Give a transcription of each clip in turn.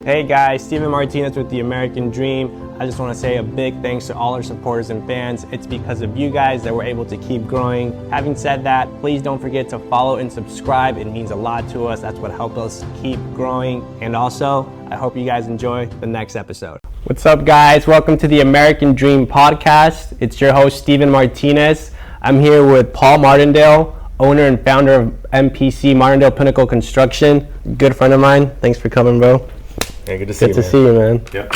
Hey guys, Steven Martinez with The American Dream. I just want to say a big thanks to all our supporters and fans. It's because of you guys that we're able to keep growing. Having said that, please don't forget to follow and subscribe. It means a lot to us. That's what helps us keep growing. And also, I hope you guys enjoy the next episode. What's up guys? Welcome to The American Dream podcast. It's your host, Steven Martinez. I'm here with Paul Martindale, owner and founder of MPC, Martindale Pinnacle Construction. Good friend of mine. Thanks for coming, bro. Yeah, good to see you, man. Good to see you, man. Yep.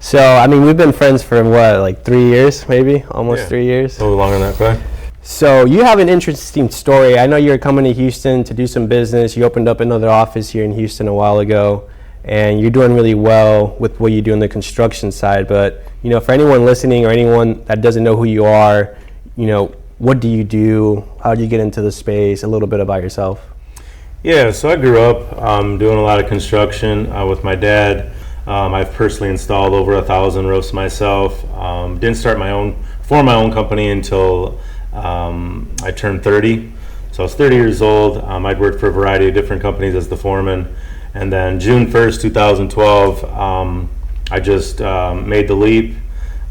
So, I mean, we've been friends for what, like 3 years, maybe? Almost 3 years? A little longer than that, probably. So, you have an interesting story. I know you're coming to Houston to do some business. You opened up another office here in Houston a while ago, and you're doing really well with what you do on the construction side. But, you know, for anyone listening or anyone that doesn't know who you are, you know, what do you do? How did you get into the space? A little bit about yourself. Yeah, so I grew up doing a lot of construction with my dad. I've personally installed over 1,000 roofs myself. Didn't start my own company until I turned 30. So I was 30 years old. I'd worked for a variety of different companies as the foreman. And then June 1st, 2012, I just made the leap,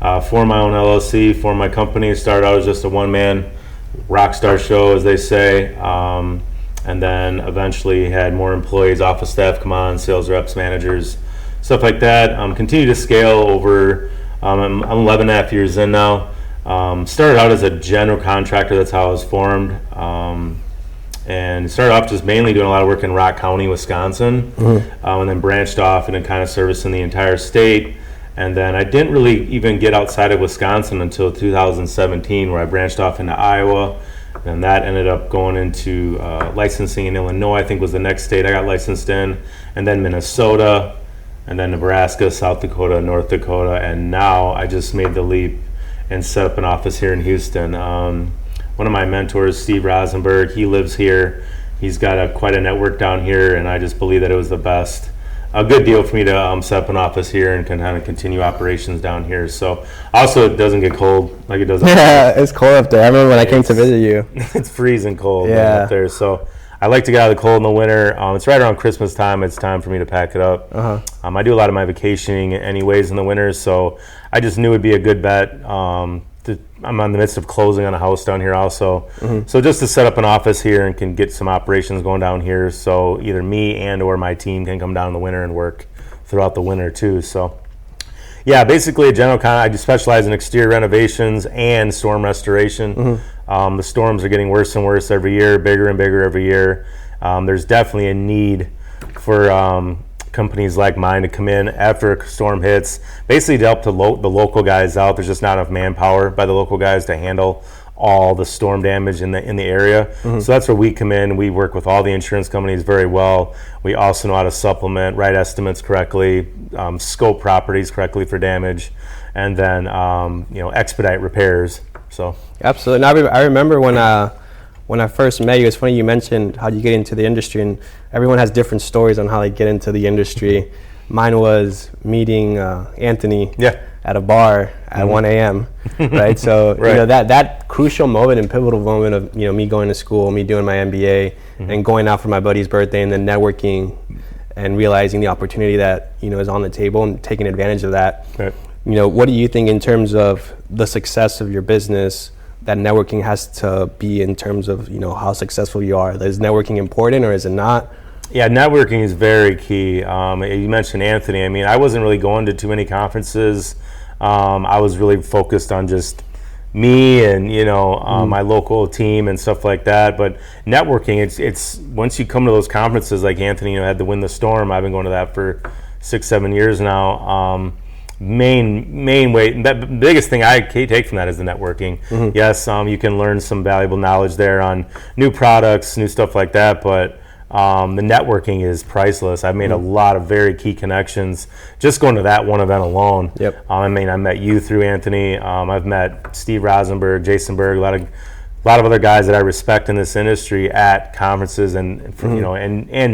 formed my own LLC, formed my company. Started out as just a one-man rock star show, as they say. And then eventually had more employees, office staff come on, sales reps, managers, stuff like that. Continue to scale over, I'm 11 and a half years in now. Started out as a general contractor, that's how I was formed. And started off just mainly doing a lot of work in Rock County, Wisconsin, and then branched off and then kind of servicing the entire state. And then I didn't really even get outside of Wisconsin until 2017, where I branched off into Iowa. And that ended up going into licensing in Illinois, I think was the next state I got licensed in, and then Minnesota, and then Nebraska, South Dakota, North Dakota, and now I just made the leap and set up an office here in Houston. One of my mentors, Steve Rosenberg, he lives here. He's got quite a network down here, and I just believe that it was a good deal for me to set up an office here and can kind of continue operations down here. So also it doesn't get cold like it does. Yeah, it's cold up there. I remember when I came to visit you. It's freezing cold up there. So I like to get out of the cold in the winter. It's right around Christmas time. It's time for me to pack it up. I do a lot of my vacationing anyways in the winter, so I just knew it'd be a good bet. I'm in the midst of closing on a house down here also. So just to set up an office here and can get some operations going down here, so either me and or my team can come down in the winter and work throughout the winter too. So yeah, basically a general I just specialize in exterior renovations and storm restoration. The storms are getting worse and worse every year, bigger and bigger every year. There's definitely a need for companies like mine to come in after a storm hits, basically to help the local guys out. There's just not enough manpower by the local guys to handle all the storm damage in the area. So that's where we come in. We work with all the insurance companies very well. We also know how to supplement, write estimates correctly, scope properties correctly for damage, and then expedite repairs. So absolutely. Now, I remember when I first met you, it's funny you mentioned how you get into the industry, and everyone has different stories on how they get into the industry. Mine was meeting Anthony at a bar at 1 a.m., right? So you know, that crucial moment and pivotal moment of me going to school, me doing my MBA, and going out for my buddy's birthday, and then networking and realizing the opportunity that is on the table and taking advantage of that. What do you think in terms of the success of your business that networking has to be in terms of how successful you are? Is networking important or is it not? Yeah, networking is very key. You mentioned Anthony. I mean, I wasn't really going to too many conferences. I was really focused on just me and my local team and stuff like that. But networking, it's once you come to those conferences like Anthony had to win the storm. I've been going to that for 6-7 years now. Main way, the biggest thing I take from that is the networking. Yes, you can learn some valuable knowledge there on new products, new stuff like that, but the networking is priceless. I've made a lot of very key connections just going to that one event alone. I met you through Anthony. I've met Steve Rosenberg, Jason Berg, a lot of other guys that I respect in this industry at conferences and and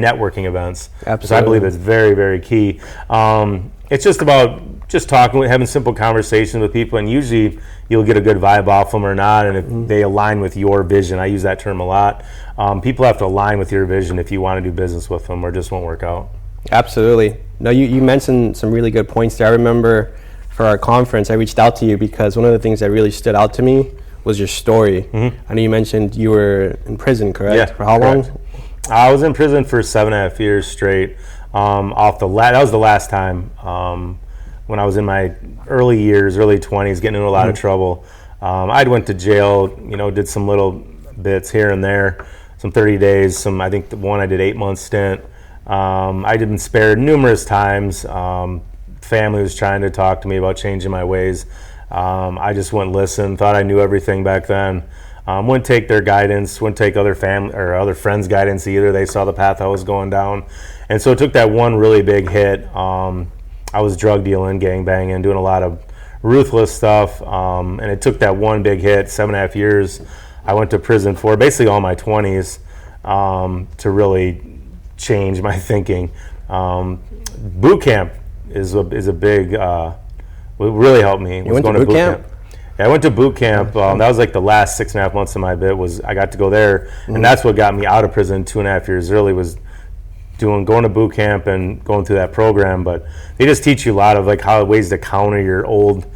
networking events. Absolutely. So I believe it's very, very key. It's just about talking, having simple conversations with people, and usually you'll get a good vibe off them or not, and if they align with your vision. I use that term a lot. People have to align with your vision if you want to do business with them, or it just won't work out. Absolutely. No, you mentioned some really good points there. I remember for our conference, I reached out to you because one of the things that really stood out to me was your story. Mm-hmm. I know you mentioned you were in prison, correct? Yeah, For how correct. long? I was in prison for 7.5 years straight. That was the last time when I was in my early years, early 20s, getting into a lot of trouble. I'd went to jail, did some little bits here and there, some 30 days, I think the one I did 8-month stint. I'd been spared numerous times. Family was trying to talk to me about changing my ways. I just wouldn't listen, thought I knew everything back then. Wouldn't take their guidance, wouldn't take other family or other friends' guidance either. They saw the path I was going down. And so it took that one really big hit. I was drug dealing, gang banging, doing a lot of ruthless stuff. And it took that one big hit, 7.5 years. I went to prison for basically all my 20s to really change my thinking. Boot camp is a big, really helped me. You went to boot camp? Yeah, I went to boot camp. That was like the last 6.5 months of my bit I got to go there. And that's what got me out of prison 2.5 years early was going to boot camp and going through that program. But they just teach you a lot of like ways to counter your old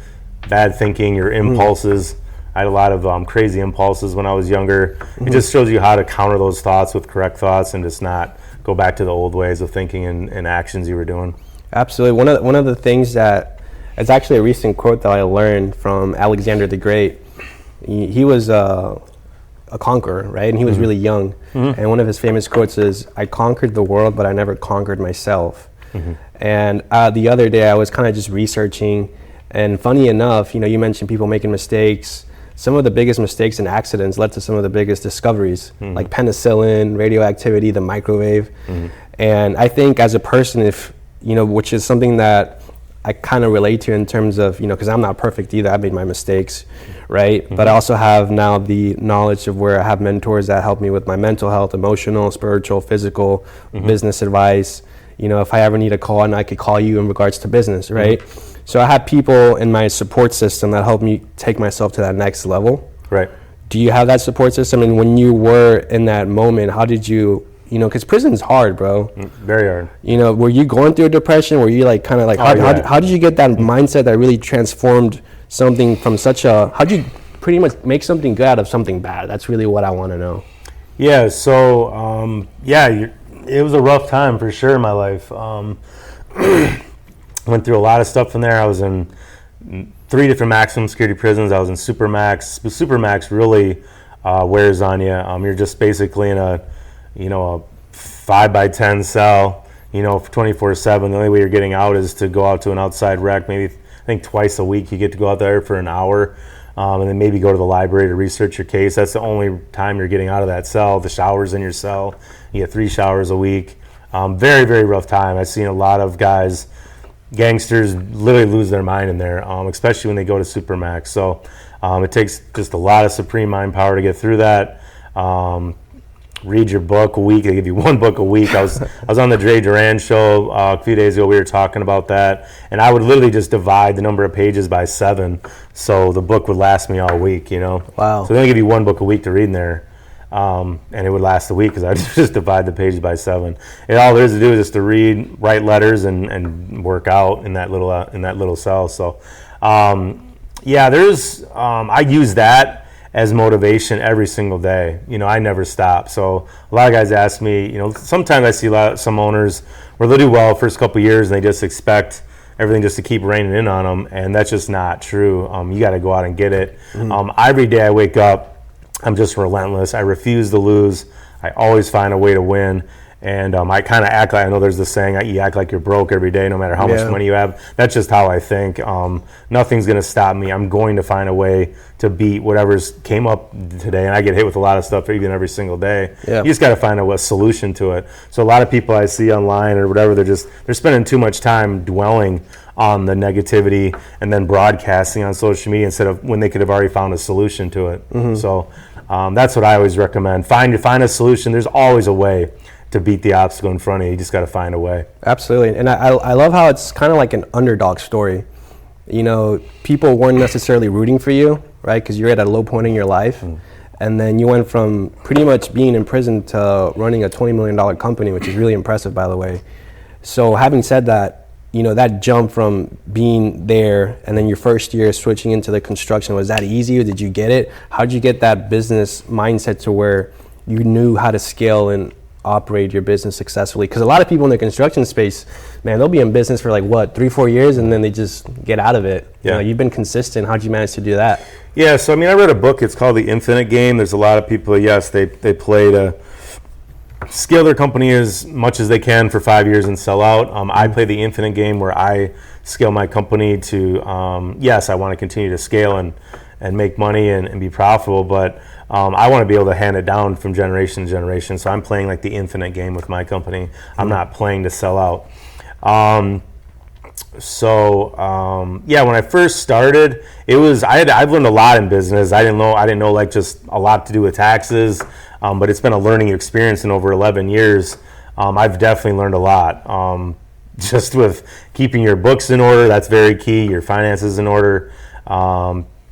bad thinking, your impulses. I had a lot of crazy impulses when I was younger. It just shows you how to counter those thoughts with correct thoughts and just not go back to the old ways of thinking and actions you were doing. Absolutely. One of the things that it's actually a recent quote that I learned from Alexander the Great. He was a conqueror, right? And he was really young. And one of his famous quotes is, "I conquered the world, but I never conquered myself." And the other day I was kind of just researching, and funny enough, you mentioned people making mistakes. Some of the biggest mistakes and accidents led to some of the biggest discoveries, like penicillin, radioactivity, the microwave. And I think as a person, if which is something that I kind of relate to in terms of, because I'm not perfect either. I made my mistakes, right? But I also have now the knowledge of where I have mentors that help me with my mental health, emotional, spiritual, physical, business advice. If I ever need a call, and I could call you in regards to business, right? So I have people in my support system that help me take myself to that next level. Right. Do you have that support system? And when you were in that moment, how did you, because prison's hard, bro. Very hard. Were you going through a depression? Were you how did you get that mindset that really transformed something from how did you pretty much make something good out of something bad? That's really what I want to know. Yeah, so, it was a rough time for sure in my life. Went through a lot of stuff in there. I was in 3 different maximum security prisons. I was in Supermax. Supermax really wears on you. You're just basically in a 5x10 cell, for 24/7. The only way you're getting out is to go out to an outside rec. Maybe I think twice a week you get to go out there for an hour, and then maybe go to the library to research your case. That's the only time you're getting out of that cell. The showers in your cell, you get 3 showers a week. Very, very rough time. I've seen a lot of guys, gangsters, literally lose their mind in there, especially when they go to Supermax. So it takes just a lot of supreme mind power to get through that. Read your book a week. They give you 1 book a week. I was on the Dre Duran show a few days ago. We were talking about that, and I would literally just divide the number of pages by 7, so the book would last me all week. Wow. So they only give you 1 book a week to read in there, and it would last a week because I just divide the pages by 7. And all there is to do is just to read, write letters, and work out in that little cell. So, there's I use that as motivation every single day. I never stop. So a lot of guys ask me, sometimes I see some owners where they'll do well first couple of years and they just expect everything just to keep raining in on them, and that's just not true. You got to go out and get it. Every day I wake up, I'm just relentless. I refuse to lose. I always find a way to win. And I kind of act like, I know there's this saying, you act like you're broke every day, no matter how much money you have. That's just how I think. Nothing's going to stop me. I'm going to find a way to beat whatever's came up today. And I get hit with a lot of stuff even every single day. Yeah. You just got to find a solution to it. So a lot of people I see online or whatever, they're spending too much time dwelling on the negativity and then broadcasting on social media instead of when they could have already found a solution to it. So that's what I always recommend. Find a solution. There's always a way to beat the obstacle in front of you. You just got to find a way. Absolutely. And I love how it's kind of like an underdog story. People weren't necessarily rooting for you, right? Because you're at a low point in your life. And then you went from pretty much being in prison to running a $20 million company, which is really impressive, by the way. So having said that, that jump from being there and then your first year switching into the construction, was that easy, or did you get it? How did you get that business mindset to where you knew how to scale and operate your business successfully? Because a lot of people in the construction space, man, they'll be in business for 3-4 years and then they just get out of it. Yeah. You've been consistent. How'd you manage to do that? Yeah, so I read a book. It's called The Infinite Game. There's a lot of people, yes, they play to scale their company as much as they can for 5 years and sell out. I play the infinite game where I scale my company to, yes, I want to continue to scale and make money and be profitable, but I want to be able to hand it down from generation to generation. So I'm playing the infinite game with my company. I'm not playing to sell out. When I first started, I've learned a lot in business. I didn't know just a lot to do with taxes, but it's been a learning experience in over 11 years. I've definitely learned a lot. Just with keeping your books in order, that's very key. Your finances in order.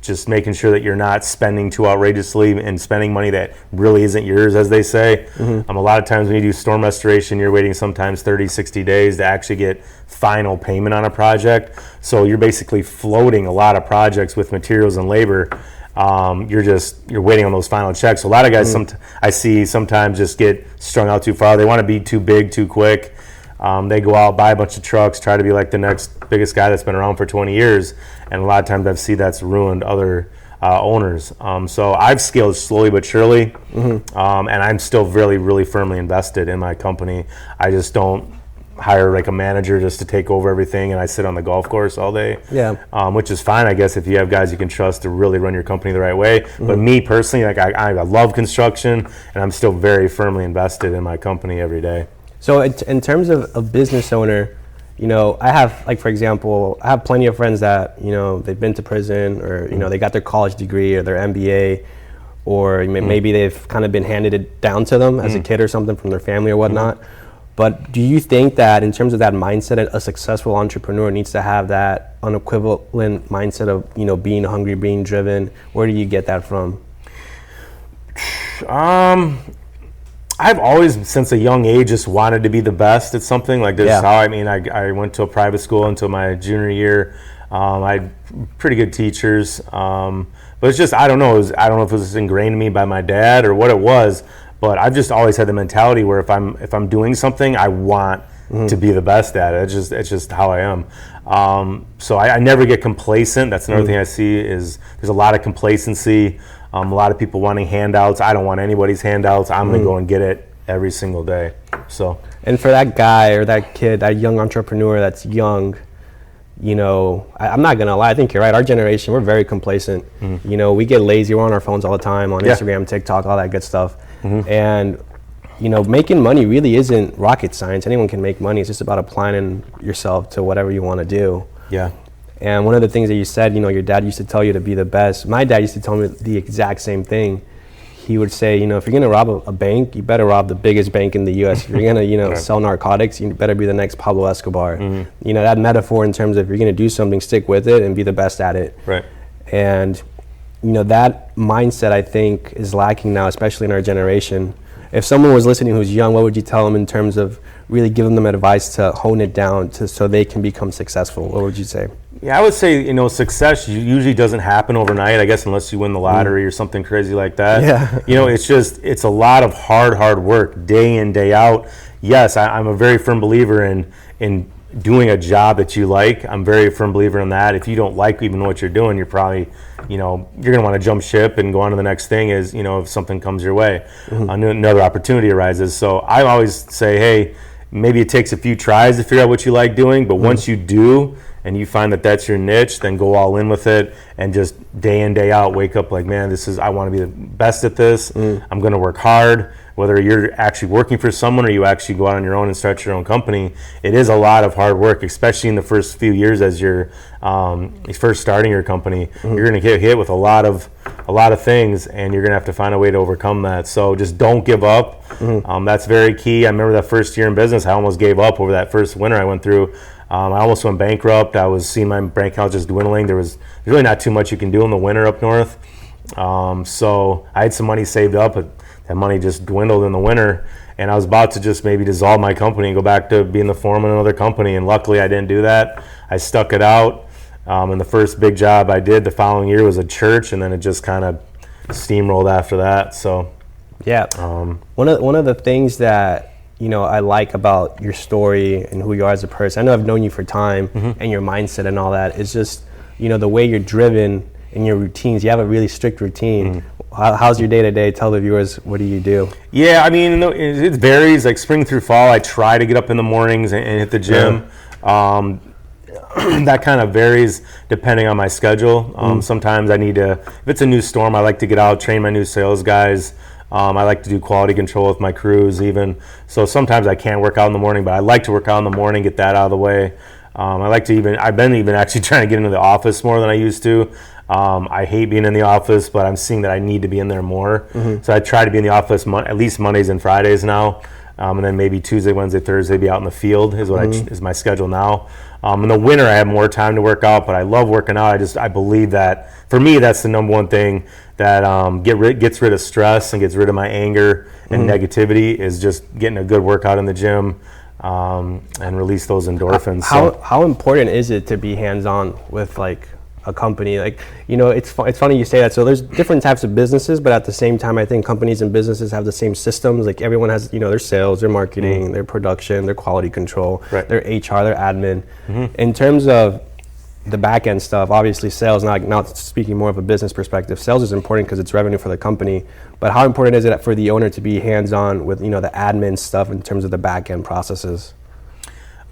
Just making sure that you're not spending too outrageously and spending money that really isn't yours, as they say. A lot of times when you do storm restoration, you're waiting sometimes 30, 60 days to actually get final payment on a project. So you're basically floating a lot of projects with materials and labor. You're waiting on those final checks. So a lot of guys I see sometimes just get strung out too far. They want to be too big too quick. They go out, buy a bunch of trucks, try to be like the next biggest guy that's been around for 20 years. And a lot of times I've seen that's ruined other owners. So I've scaled slowly but surely. And I'm still really, really firmly invested in my company. I just don't hire a manager just to take over everything and I sit on the golf course all day. Yeah. Which is fine, I guess, if you have guys you can trust to really run your company the right way. But me personally, I love construction and I'm still very firmly invested in my company every day. So in terms of a business owner, I have, for example, I have plenty of friends that, they've been to prison or, they got their college degree or their MBA, or maybe they've kind of been handed it down to them as a kid or something from their family or whatnot. But do you think that in terms of that mindset, a successful entrepreneur needs to have that unequivalent mindset of, being hungry, being driven? Where do you get that from? I've always, since a young age, just wanted to be the best at something. This is how I went to a private school until my junior year. I had pretty good teachers, but it's just I don't know if it was ingrained in me by my dad or what it was. But I've just always had the mentality where if I'm doing something, I want to be the best at it. It's just how I am. So I never get complacent. That's another thing I see is there's a lot of complacency. A lot of people wanting handouts. I don't want anybody's handouts. I'm going to go and get it every single day. So. And for that guy or that kid, that young entrepreneur that's young, I'm not going to lie. I think you're right. Our generation, we're very complacent. We get lazy. We're on our phones all the time, on Instagram, TikTok, all that good stuff. And, making money really isn't rocket science. Anyone can make money. It's just about applying yourself to whatever you want to do. Yeah. And one of the things that you said, your dad used to tell you to be the best. My dad used to tell me the exact same thing. He would say, if you're going to rob a bank, you better rob the biggest bank in the U.S. If you're going to, sell narcotics, you better be the next Pablo Escobar. That metaphor in terms of if you're going to do something, stick with it and be the best at it. Right. And, that mindset, I think, is lacking now, especially in our generation. If someone was listening who's young, what would you tell them in terms of really giving them advice to hone it down so they can become successful? What would you say? Yeah, I would say, success usually doesn't happen overnight, I guess, unless you win the lottery or something crazy like that. Yeah. It's a lot of hard work, day in, day out. Yes, I'm a very firm believer in doing a job that you like. I'm a very firm believer in that. If you don't like even what you're doing, you're probably, you're going to want to jump ship and go on to the next thing if something comes your way, another opportunity arises. So I always say, hey, maybe it takes a few tries to figure out what you like doing, but once you do, and you find that that's your niche, then go all in with it and just day in, day out, wake up man, I want to be the best at this. I'm going to work hard. Whether you're actually working for someone or you actually go out on your own and start your own company, it is a lot of hard work, especially in the first few years as you're first starting your company. You're going to get hit with a lot of things, and you're going to have to find a way to overcome that. So just don't give up. That's very key. I remember that first year in business, I almost gave up over that first winter I went through. I almost went bankrupt. I was seeing my bank account just dwindling. There's really not too much you can do in the winter up north. So I had some money saved up, but that money just dwindled in the winter. and I was about to just maybe dissolve my company and go back to being the foreman of another company, and luckily I didn't do that. I stuck it out, and the first big job I did the following year was a church, and then it just kind of steamrolled after that. So yeah, one of the things that I like about your story and who you are as a person, I know I've known you for time, and your mindset and all that, is just the way you're driven in your routines. You have a really strict routine. How's your day-to-day? Tell the viewers, what do you do? Yeah, I mean, it varies. Like spring through fall, I try to get up in the mornings and hit the gym. That kind of varies depending on my schedule. Sometimes I need to, if it's a new storm, I like to get out, train my new sales guys. I like to do quality control with my crews even. So sometimes I can't work out in the morning, but I like to work out in the morning, get that out of the way. I've been even actually trying to get into the office more than I used to. I hate being in the office, but I'm seeing that I need to be in there more. So I try to be in the office at least Mondays and Fridays now. And then maybe Tuesday, Wednesday, Thursday be out in the field is what is my schedule now. In the winter I have more time to work out, but I love working out. I believe that for me that's the number one thing that gets rid of stress and gets rid of my anger and negativity, is just getting a good workout in the gym and release those endorphins. How important is it to be hands-on with like a company? Like, it's funny you say that. So there's different types of businesses, but at the same time, I think companies and businesses have the same systems. Like everyone has, their sales, their marketing, their production, their quality control, their HR, their admin. In terms of the back end stuff, obviously sales, not speaking more of a business perspective, sales is important because it's revenue for the company. But how important is it for the owner to be hands-on with, the admin stuff in terms of the back end processes?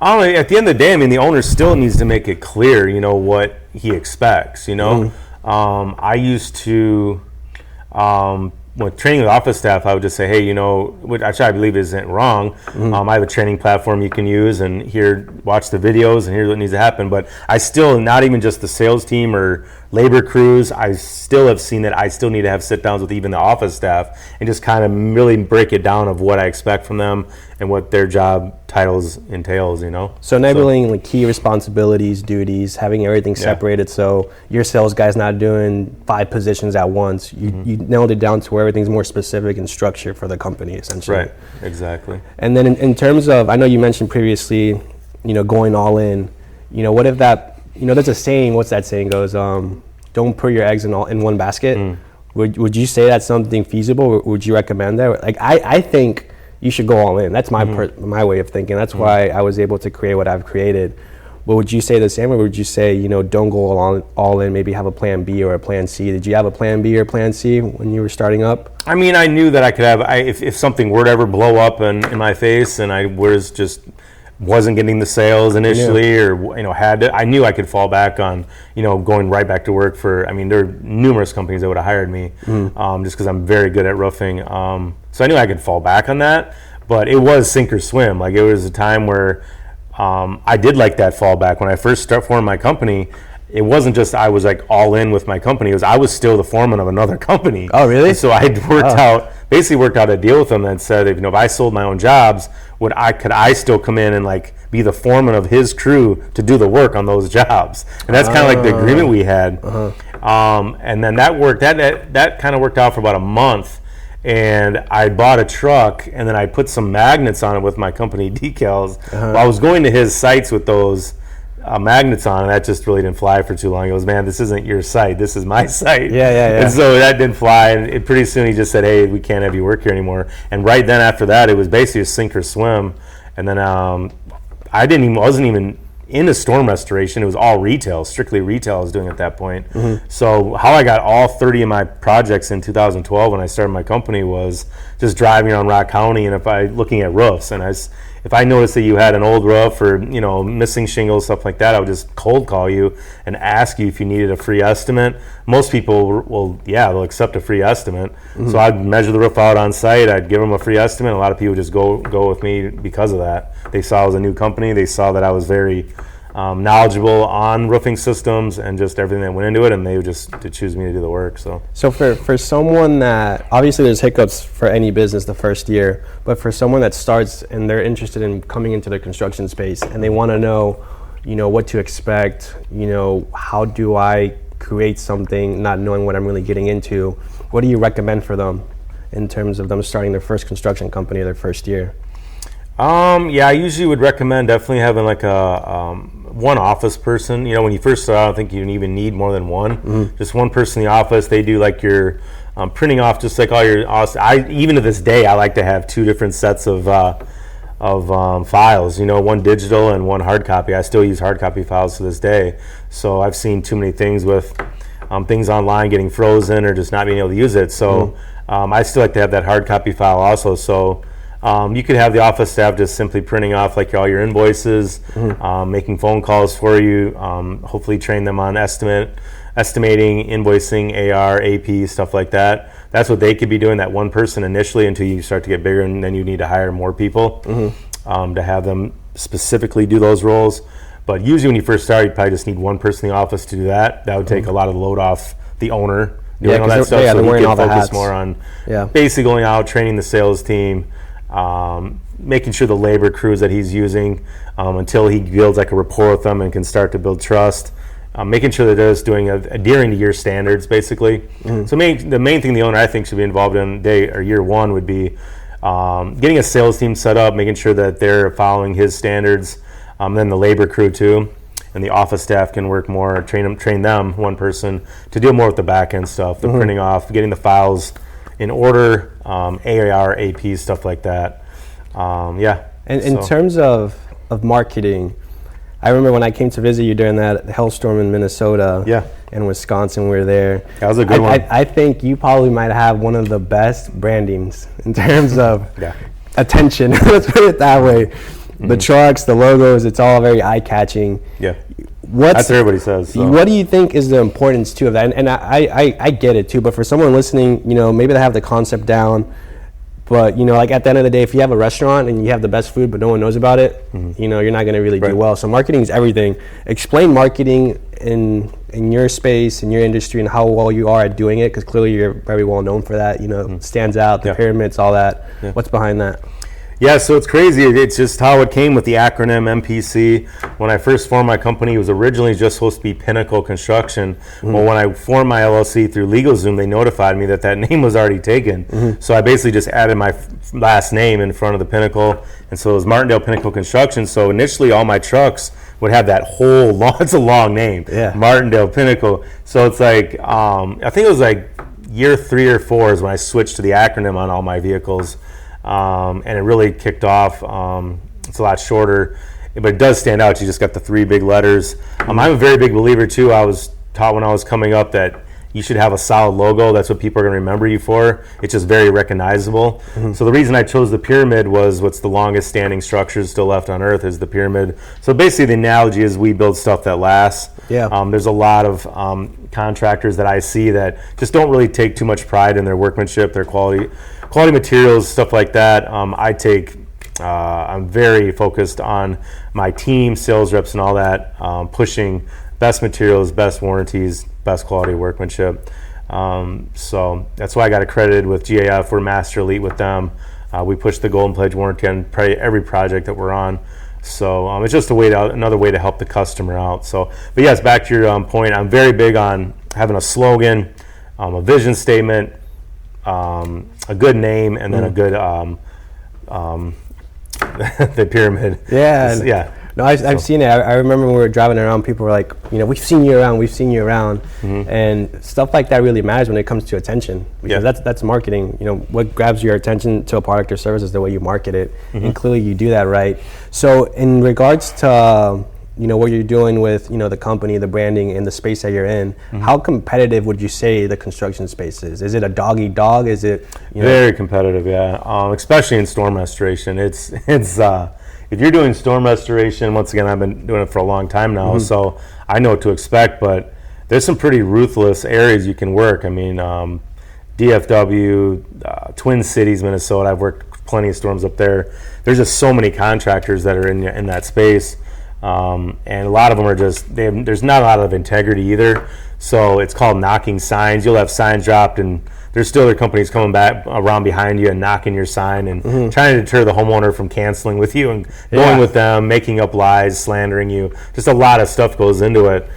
At the end of the day, I mean, the owner still needs to make it clear, what he expects, I used to, when training the office staff, I would just say, hey, which actually I believe isn't wrong. I have a training platform you can use, and watch the videos, and here's what needs to happen. But I still, not even just the sales team or labor crews, I still have seen that I still need to have sit downs with even the office staff and just kind of really break it down of what I expect from them and what their job titles entails, So enabling like key responsibilities, duties, having everything separated, so your sales guy's not doing 5 positions at once. You nailed it down to where everything's more specific and structured for the company, essentially. Right, exactly. And then in terms of, I know you mentioned previously, going all in. What if that, there's a saying, what's that saying goes, don't put your eggs in one basket. Would you say that's something feasible? Would you recommend that? Like, I think you should go all in. That's my my way of thinking. That's why I was able to create what I've created. But would you say the same, or would you say, don't go all in, maybe have a plan B or a plan C? Did you have a plan B or plan C when you were starting up? I mean, I knew that I could have, if something were to ever blow up in my face and I wasn't getting the sales initially, or I knew I could fall back on going right back to work for, there are numerous companies that would have hired me just because I'm very good at roofing, so I knew I could fall back on that. But it was sink or swim. Like, it was a time where I did like that fallback. When I first started forming my company, it wasn't just I was like all in with my company. It was I was still the foreman of another company. Oh, really? And so I basically worked out a deal with him that said, if I sold my own jobs, could I still come in and like be the foreman of his crew to do the work on those jobs? And that's kind of like the agreement we had. And then that worked. That kind of worked out for about a month. And I bought a truck, and then I put some magnets on it with my company decals. I was going to his sites with those magnets on, and that just really didn't fly for too long. He goes, man, this isn't your site, this is my site. Yeah. And so that didn't fly, and pretty soon he just said, hey, we can't have you work here anymore. And right then after that, it was basically a sink or swim. And then I wasn't even into storm restoration. It was all retail, strictly retail I was doing at that point. So how I got all 30 of my projects in 2012 when I started my company was just driving around Rock County, and looking at roofs, and if I noticed that you had an old roof or missing shingles, stuff like that, I would just cold call you and ask you if you needed a free estimate. Most people they'll accept a free estimate. So I'd measure the roof out on site, I'd give them a free estimate. A lot of people just go with me because of that. They saw I was a new company, they saw that I was very knowledgeable on roofing systems and just everything that went into it, and they would just to choose me to do the work. So for someone that, obviously there's hiccups for any business the first year, but for someone that starts and they're interested in coming into the construction space and they want to know, what to expect, how do I create something not knowing what I'm really getting into, what do you recommend for them in terms of them starting their first construction company their first year? Yeah, I usually would recommend definitely having like a one office person. You know, when you first start, I don't think you even need more than one. Just one person in the office. They do like your printing off, just like all your. Even to this day, I like to have two different sets of files. You know, one digital and one hard copy. I still use hard copy files to this day. So I've seen too many things with things online getting frozen or just not being able to use it. So I still like to have that hard copy file also. So. You could have the office staff just simply printing off like all your invoices, making phone calls for you, hopefully train them on estimating, invoicing, AR, AP, stuff like that. That's what they could be doing, that one person initially, until you start to get bigger, and then you need to hire more people to have them specifically do those roles. But usually when you first start, you probably just need one person in the office to do that. That would take a lot of the load off the owner doing all that stuff, so he can focus more on basically going out, training the sales team, making sure the labor crews that he's using until he builds like a rapport with them and can start to build trust, making sure that they're just adhering to your standards basically. So the main thing the owner I think should be involved in year one would be getting a sales team set up, making sure that they're following his standards, then the labor crew too, and the office staff can work more, train them, one person, to deal more with the back end stuff, the printing off, getting the files in order, AR, AP, stuff like that. And in terms of marketing, I remember when I came to visit you during that hailstorm in Minnesota and Wisconsin, we were there. That was a good one. I think you probably might have one of the best brandings in terms of attention. Let's put it that way. The trucks, the logos, it's all very eye-catching. Yeah. That's what everybody says. So. What do you think is the importance too of that? And I get it too, but for someone listening, you know, maybe they have the concept down, but you know, like at the end of the day, if you have a restaurant and you have the best food but no one knows about it, you know, you're not going to really do well. So marketing is everything. Explain marketing in your space, in your industry, and how well you are at doing it, because clearly you're very well known for that. You know, stands out, the pyramids, all that. What's behind that? Yeah, so it's crazy. It's just how it came with the acronym MPC. When I first formed my company, it was originally just supposed to be Pinnacle Construction. Well, when I formed my LLC through LegalZoom, they notified me that name was already taken. So I basically just added my last name in front of the Pinnacle, and so it was Martindale Pinnacle Construction. So initially, all my trucks would have that whole long, it's a long name, Martindale Pinnacle. So it's like, I think it was like year 3 or 4 is when I switched to the acronym on all my vehicles. And it really kicked off. It's a lot shorter, but it does stand out. You just got the 3 big letters. I'm a very big believer too. I was taught when I was coming up that you should have a solid logo. That's what people are going to remember you for. It's just very recognizable. So the reason I chose the pyramid was what's the longest standing structure still left on Earth is the pyramid. So basically the analogy is we build stuff that lasts. There's a lot of contractors that I see that just don't really take too much pride in their workmanship, their quality materials, stuff like that. I'm very focused on my team, sales reps and all that, pushing best materials, best warranties, best quality workmanship. So that's why I got accredited with GAF. We're Master Elite with them. We push the Golden Pledge warranty on every project that we're on. So it's just another way to help the customer out. So, but yes, back to your point, I'm very big on having a slogan, a vision statement, a good name, and then a good the pyramid. No, I've seen it. I remember when we were driving around, people were like, you know, we've seen you around, and stuff like that really matters when it comes to attention, because that's marketing. You know, what grabs your attention to a product or service is the way you market it, and clearly you do that right. So in regards to you know, what you're doing with, you know, the company, the branding, and the space that you're in, how competitive would you say the construction space is? Is it a dog eat dog? Is it, you know? Very competitive, especially in storm restoration. It's if you're doing storm restoration, once again, I've been doing it for a long time now, so I know what to expect, but there's some pretty ruthless areas you can work. I mean, DFW, Twin Cities, Minnesota, I've worked plenty of storms up there. There's just so many contractors that are in that space. And a lot of them are just, there's not a lot of integrity either. So it's called knocking signs. You'll have signs dropped and there's still other companies coming back around behind you and knocking your sign and trying to deter the homeowner from canceling with you and going with them, making up lies, slandering you. Just a lot of stuff goes into it.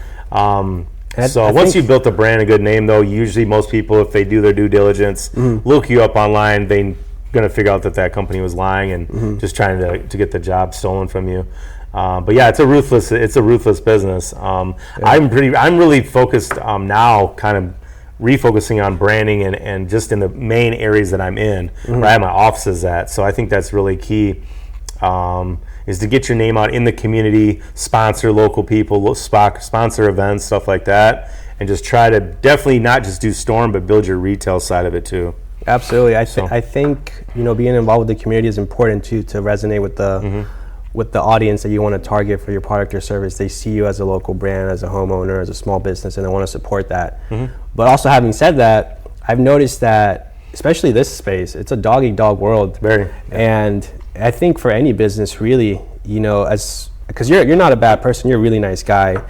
So once you've built a brand, a good name, though, usually most people, if they do their due diligence, look you up online, they're going to figure out that company was lying and just trying to get the job stolen from you. But yeah, it's a ruthless business. I'm really focused now, kind of refocusing on branding and just in the main areas that I'm in, where I have my offices at. So I think that's really key. Is to get your name out in the community, sponsor local people, sponsor events, stuff like that, and just try to definitely not just do Storm, but build your retail side of it too. Absolutely. I think being involved with the community is important too, to resonate with the audience that you want to target for your product or service. They see you as a local brand, as a homeowner, as a small business, and they want to support that. But also, having said that, I've noticed that, especially this space, it's a dog-eat-dog world. Very. And I think for any business, really, because you're not a bad person, you're a really nice guy,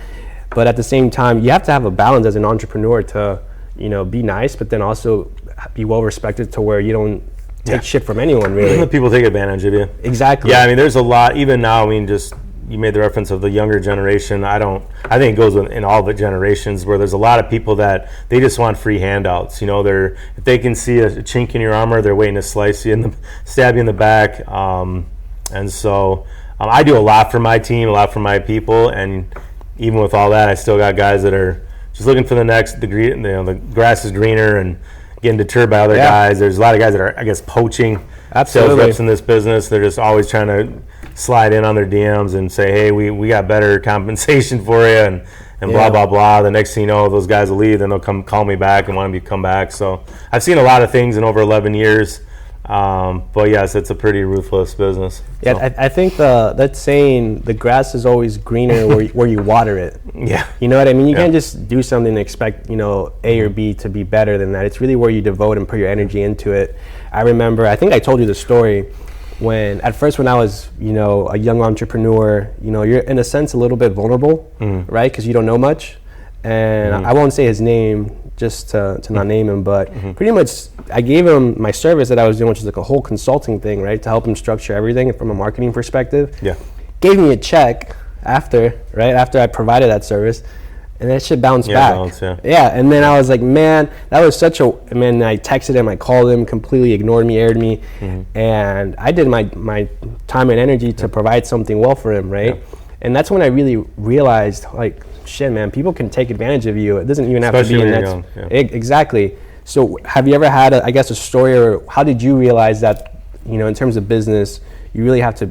but at the same time, you have to have a balance as an entrepreneur to, be nice, but then also be well respected to where you don't take shit from anyone, really. People take advantage of you. Exactly. Yeah, I mean, there's a lot, even now, just you made the reference of the younger generation. I think it goes in all the generations, where there's a lot of people that they just want free handouts. If they can see a chink in your armor, they're waiting to slice you stab you in the back. And so I do a lot for my team, a lot for my people, and even with all that, I still got guys that are just looking for the next degree. The grass is greener and getting deterred by other guys. There's a lot of guys that are, I guess, poaching sales reps in this business. They're just always trying to slide in on their DMs and say, hey, we got better compensation for you, and blah, blah, blah. The next thing you know, those guys will leave, then they'll come call me back and want me to come back. So I've seen a lot of things in over 11 years. But yes, it's a pretty ruthless business. Yeah, so. I think that saying, the grass is always greener where you water it. Yeah. You know what I mean? You can't just do something and expect, A or B to be better than that. It's really where you devote and put your energy into it. I remember, I think I told you the story, when I was, a young entrepreneur, you're in a sense a little bit vulnerable, right? Because you don't know much. And I won't say his name, just to not name him, but pretty much I gave him my service that I was doing, which is like a whole consulting thing, right? To help him structure everything from a marketing perspective. Yeah. Gave me a check after I provided that service, and that shit bounced back. Yeah, and then I was like, man, that was I texted him, I called him, completely ignored me, aired me, and I did my time and energy to provide something well for him, right? Yeah. And that's when I really realized, like, shit, man, people can take advantage of you. It doesn't even have to be in that. Exactly. So have you ever had, a story, or how did you realize that, in terms of business, you really have to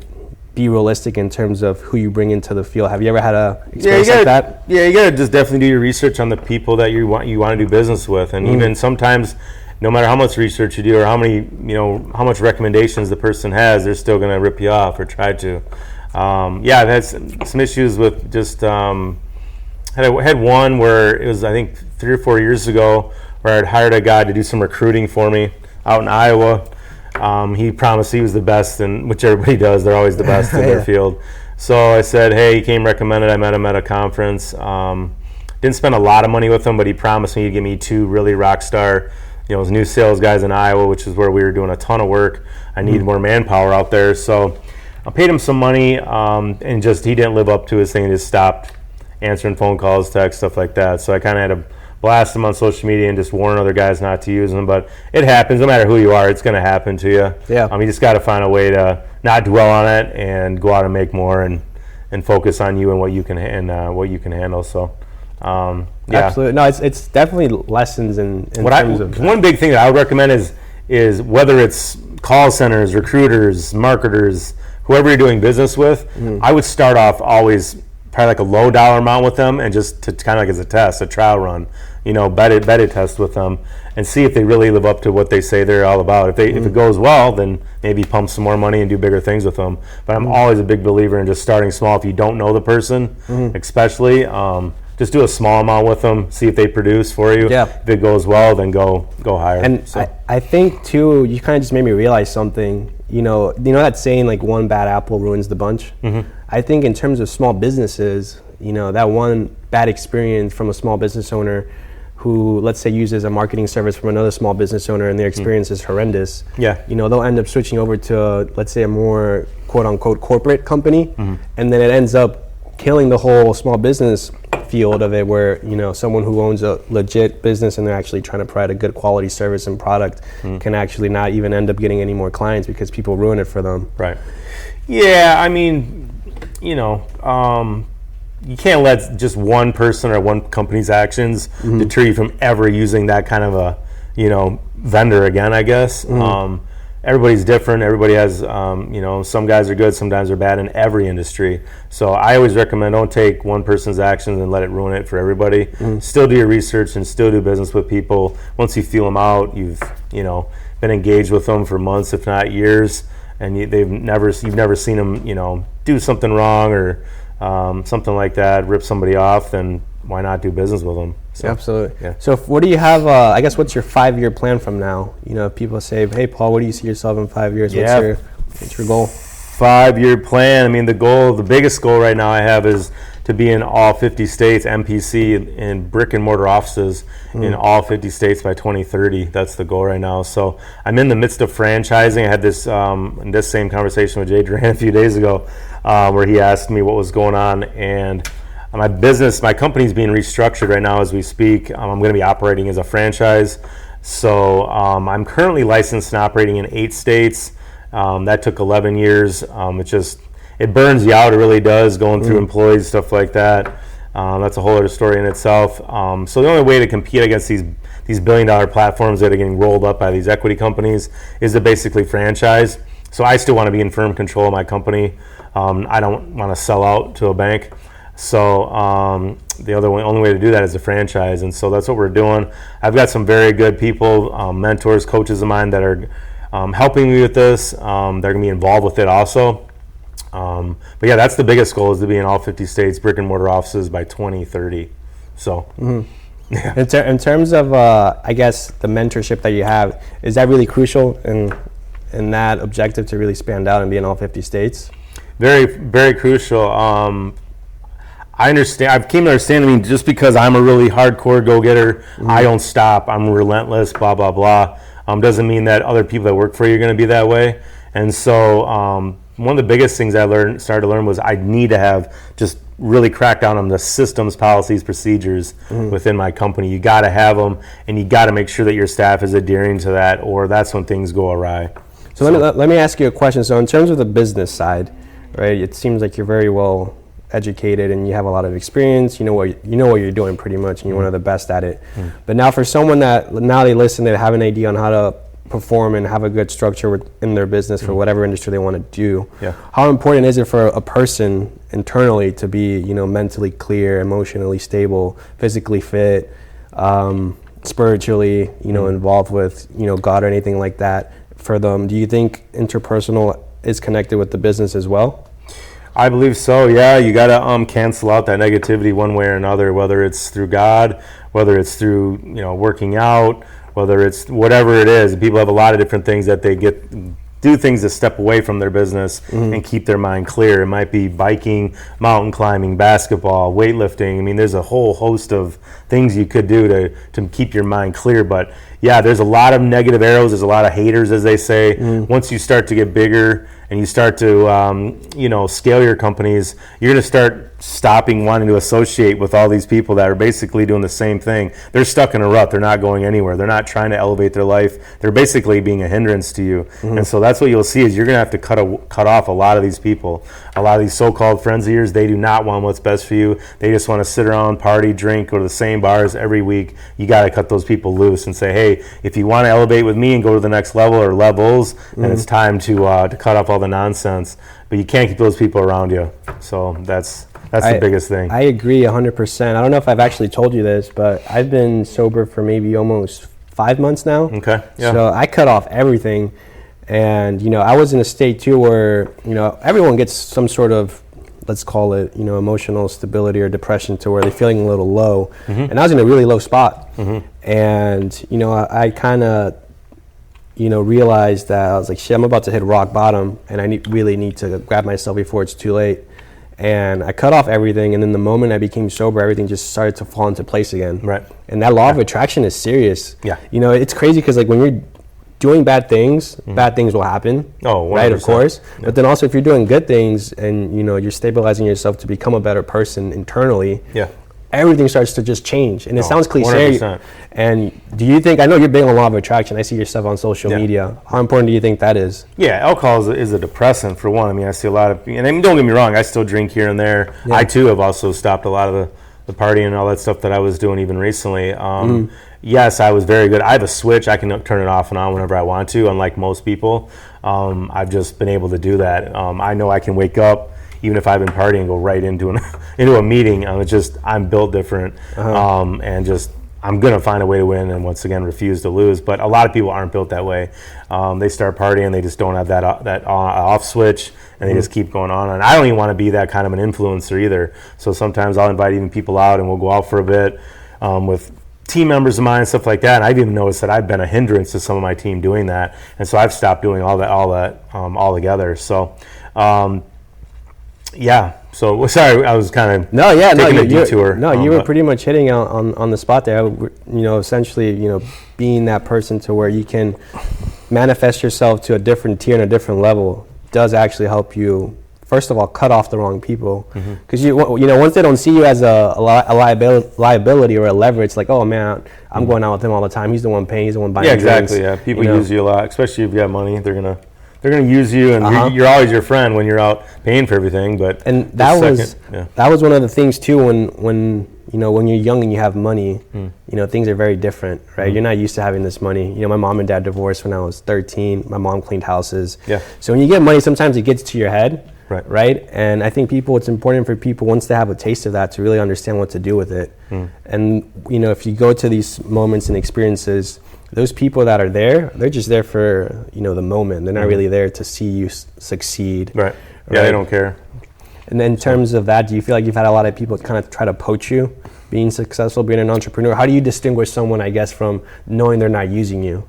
be realistic in terms of who you bring into the field? Have you ever had a experience like that? Yeah, you gotta just definitely do your research on the people that you want to do business with, and even sometimes, no matter how much research you do or how much recommendations the person has, they're still gonna rip you off or try to. I've had some issues with just. I had one where it was, I think, 3 or 4 years ago, where I'd hired a guy to do some recruiting for me out in Iowa. He promised he was the best, which everybody does. They're always the best in their field. So I said, hey, he came recommended. I met him at a conference. Didn't spend a lot of money with him, but he promised me he'd give me 2 really rock star, new sales guys in Iowa, which is where we were doing a ton of work. I needed more manpower out there. So I paid him some money, and he didn't live up to his thing. He just stopped answering phone calls, texts, stuff like that. So I kind of had to blast them on social media and just warn other guys not to use them. But it happens. No matter who you are, it's going to happen to you. Yeah. You just got to find a way to not dwell on it and go out and make more and focus on you and what you can handle. So, yeah. Absolutely. No, it's definitely lessons in terms of. One big thing that I would recommend is whether it's call centers, recruiters, marketers, whoever you're doing business with, I would start off always probably like a low dollar amount with them, and just to kind of like as a test, a trial run, bet test with them and see if they really live up to what they say they're all about. If it goes well, then maybe pump some more money and do bigger things with them. But I'm always a big believer in just starting small. If you don't know the person, especially, just do a small amount with them, see if they produce for you. Yeah. If it goes well, then go higher. And I think too, you kind of just made me realize something. You know that saying, like, one bad apple ruins the bunch? I think in terms of small businesses, that one bad experience from a small business owner who, let's say, uses a marketing service from another small business owner and their experience is horrendous. Yeah. They'll end up switching over to, let's say, a more quote unquote corporate company, and then it ends up killing the whole small business field of it where, someone who owns a legit business and they're actually trying to provide a good quality service and product can actually not even end up getting any more clients because people ruin it for them. Right. Yeah, I mean, you can't let just one person or one company's actions deter you from ever using that kind of a, vendor again, I guess. Everybody's different. Everybody has, some guys are good, some guys are bad in every industry. So I always recommend don't take one person's actions and let it ruin it for everybody. Still do your research and still do business with people. Once you feel them out, you've, been engaged with them for months, if not years, and you've never seen them, do something wrong or something like that, rip somebody off, then why not do business with them? So, absolutely. Yeah. So what do you have, I guess, what's your 5-year plan from now? If people say, hey, Paul, what do you see yourself in 5 years? Yeah. What's your goal? 5-year plan. I mean, the biggest goal right now I have is to be in all 50 states, MPC, in brick and mortar offices in all 50 states by 2030. That's the goal right now. So I'm in the midst of franchising. I had this same conversation with Jay Duran a few days ago where he asked me what was going on, and my company's being restructured right now as we speak. I'm going to be operating as a franchise. So I'm currently licensed and operating in 8 states. That took 11 years. It burns you out, it really does, going through employees, stuff like that. That's a whole other story in itself. So the only way to compete against these billion-dollar platforms that are getting rolled up by these equity companies is to basically franchise. So I still want to be in firm control of my company. I don't want to sell out to a bank. So the only way to do that is a franchise, and so that's what we're doing. I've got some very good people, mentors, coaches of mine that are helping me with this. They're going to be involved with it also. But yeah, that's the biggest goal, is to be in all 50 states, brick and mortar offices by 2030. So, yeah. In terms of, I guess, the mentorship that you have, is that really crucial in that objective to really stand out and be in all 50 states? Very, very crucial. I understand. I've came to understand. I mean, just because I'm a really hardcore go-getter, I don't stop. I'm relentless. Blah blah blah. Doesn't mean that other people that work for you are going to be that way. And so, one of the biggest things I started to learn was I need to have just really crack down on the systems, policies, procedures within my company. You got to have them, and you got to make sure that your staff is adhering to that, or that's when things go awry. So let me ask you a question. So in terms of the business side, right? It seems like you're very well educated and you have a lot of experience. You know what you're doing pretty much, and you're one of the best at it. But now for someone that now they listen, they have an idea on how to perform and have a good structure in their business for whatever industry they want to do. Yeah. How important is it for a person internally to be, mentally clear, emotionally stable, physically fit, spiritually, involved with, God or anything like that for them? Do you think interpersonal is connected with the business as well? I believe so. Yeah, you got to cancel out that negativity one way or another, whether it's through God, whether it's through working out, whether it's whatever it is. People have a lot of different things that they do things to step away from their business and keep their mind clear. It might be biking, mountain climbing, basketball, weightlifting. I mean, there's a whole host of things you could do to keep your mind clear. But yeah, there's a lot of negative arrows. There's a lot of haters, as they say. Once you start to get bigger and you start to scale your companies, you're going to start stopping wanting to associate with all these people that are basically doing the same thing. They're stuck in a rut. They're not going anywhere. They're not trying to elevate their life. They're basically being a hindrance to you. And so that's what you'll see, is you're going to have to cut off a lot of these people. A lot of these so-called friends of yours, they do not want what's best for you. They just want to sit around, party, drink, go to the same bars every week. You got to cut those people loose and say, hey, if you want to elevate with me and go to the next level or levels, then it's time to cut off all the nonsense. But you can't keep those people around you. So that's the biggest thing. I agree 100%. I don't know if I've actually told you this, but I've been sober for maybe almost 5 months now. Okay. Yeah. So I cut off everything. And, I was in a state too where, everyone gets some sort of, let's call it, emotional stability or depression, to where they're feeling a little low. And I was in a really low spot. And, I kind of, realized that I was like, shit, I'm about to hit rock bottom, and I really need to grab myself before it's too late. And I cut off everything, and then the moment I became sober, everything just started to fall into place again. Right. And that law of attraction is serious. Yeah. It's crazy because, like, when you're doing bad things will happen. Oh, 100%. Right, of course. Yeah. But then also, if you're doing good things and, you're stabilizing yourself to become a better person internally, everything starts to just change. And it sounds cliche. 100%. And do you think, I know you're big on law of attraction. I see your stuff on social media. How important do you think that is? Yeah, alcohol is a depressant for one. I mean, I see a lot of, and I mean, don't get me wrong, I still drink here and there. Yeah. I too have also stopped a lot of the partying and all that stuff that I was doing even recently. Yes, I was very good. I have a switch. I can turn it off and on whenever I want to, unlike most people. I've just been able to do that. I know I can wake up, even if I've been partying, go right into a meeting. It's just, I'm built different. And just, I'm going to find a way to win and once again refuse to lose. But a lot of people aren't built that way. They start partying, they just don't have that off switch, and they just keep going on. And I don't even want to be that kind of an influencer either. So sometimes I'll invite even people out and we'll go out for a bit with team members of mine and stuff like that. And I've even noticed that I've been a hindrance to some of my team doing that. And so I've stopped doing all that altogether. So, yeah. So sorry, I was kind of taking a detour. You were pretty much hitting on the spot there. Essentially, being that person to where you can manifest yourself to a different tier and a different level does actually help you. First of all, cut off the wrong people, because once they don't see you as a liability or a leverage, like, oh man, I'm going out with him all the time. He's the one paying. He's the one buying. Yeah, exactly. Drinks. Yeah, people use you a lot, especially if you have money. They're gonna use you, and you're always your friend when you're out paying for everything. But that was one of the things too. When you're young and you have money, things are very different, right? You're not used to having this money. My mom and dad divorced when I was 13. My mom cleaned houses. Yeah. So when you get money, sometimes it gets to your head. Right. And I think it's important for people, once they have a taste of that, to really understand what to do with it. And, if you go to these moments and experiences, those people that are there, they're just there for, the moment. They're not really there to see you succeed. Right. Yeah, they don't care. And then in terms of that, do you feel like you've had a lot of people kind of try to poach you, being successful, being an entrepreneur? How do you distinguish someone, I guess, from knowing they're not using you?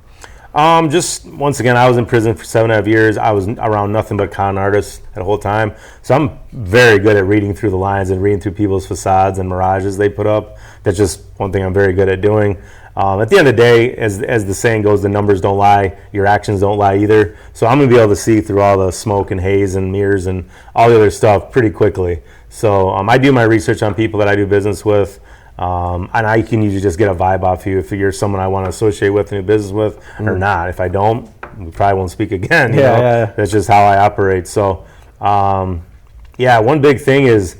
Just once again, I was in prison for 7.5 years. I was around nothing but con artists the whole time. So I'm very good at reading through the lines and reading through people's facades and mirages they put up. That's just one thing I'm very good at doing. At the end of the day, as the saying goes, the numbers don't lie, your actions don't lie either. So I'm going to be able to see through all the smoke and haze and mirrors and all the other stuff pretty quickly. So I do my research on people that I do business with. And I can usually just get a vibe off you if you're someone I want to associate with and do business with or not. If I don't, we probably won't speak again. That's just how I operate. So, one big thing is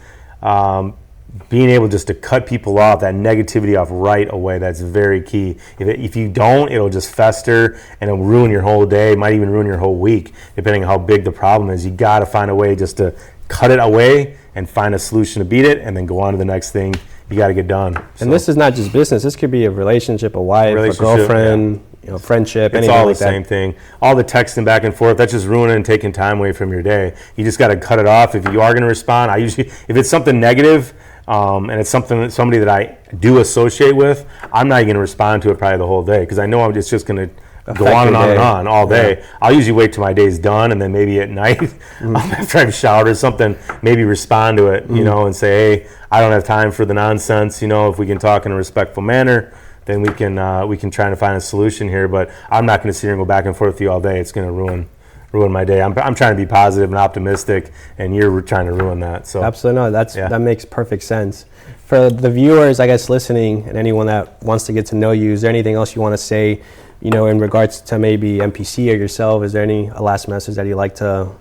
being able just to cut people off, that negativity off right away. That's very key. If you don't, it'll just fester and it'll ruin your whole day. It might even ruin your whole week, depending on how big the problem is. You got to find a way just to cut it away and find a solution to beat it, and then go on to the next thing you got to get done. And this is not just business. This could be a relationship, a wife, a girlfriend, friendship, anything like that. It's all the same thing. All the texting back and forth, that's just ruining and taking time away from your day. You just got to cut it off. If you are going to respond, if it's something negative, and it's somebody that I do associate with, I'm not going to respond to it probably the whole day, because I know it's just going to go on and on and on all day. Yeah. I'll usually wait till my day's done, and then maybe at night, after I've showered or something, maybe respond to it, and say, hey, I don't have time for the nonsense. If we can talk in a respectful manner, then we can try to find a solution here. But I'm not going to sit here and go back and forth with you all day. It's going to ruin my day. I'm trying to be positive and optimistic, and you're trying to ruin that. So absolutely, no, that makes perfect sense. For the viewers, I guess, listening, and anyone that wants to get to know you, is there anything else you want to say, in regards to maybe MPC or yourself? Is there a last message that you'd like to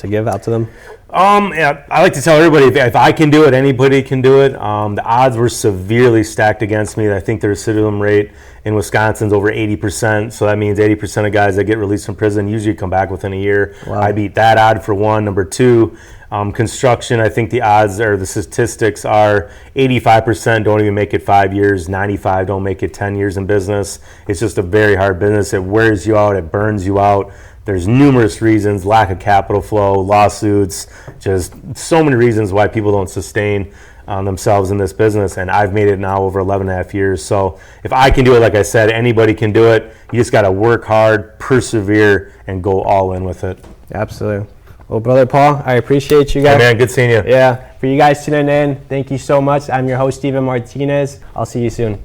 give out to them? I like to tell everybody, if I can do it, anybody can do it. The odds were severely stacked against me. I think the recidivism rate in Wisconsin is over 80%. So that means 80% of guys that get released from prison usually come back within a year. Wow. I beat that odd for one. Number two, construction, I think the odds or the statistics are 85% don't even make it 5 years, 95 don't make it 10 years in business. It's just a very hard business. It wears you out, it burns you out. There's numerous reasons: lack of capital flow, lawsuits, just so many reasons why people don't sustain themselves in this business. And I've made it now over 11 and a half years. So if I can do it, like I said, anybody can do it. You just got to work hard, persevere, and go all in with it. Absolutely. Well, Brother Paul, I appreciate you guys. Hey man, good seeing you. Yeah. For you guys tuning in, thank you so much. I'm your host, Steven Martinez. I'll see you soon.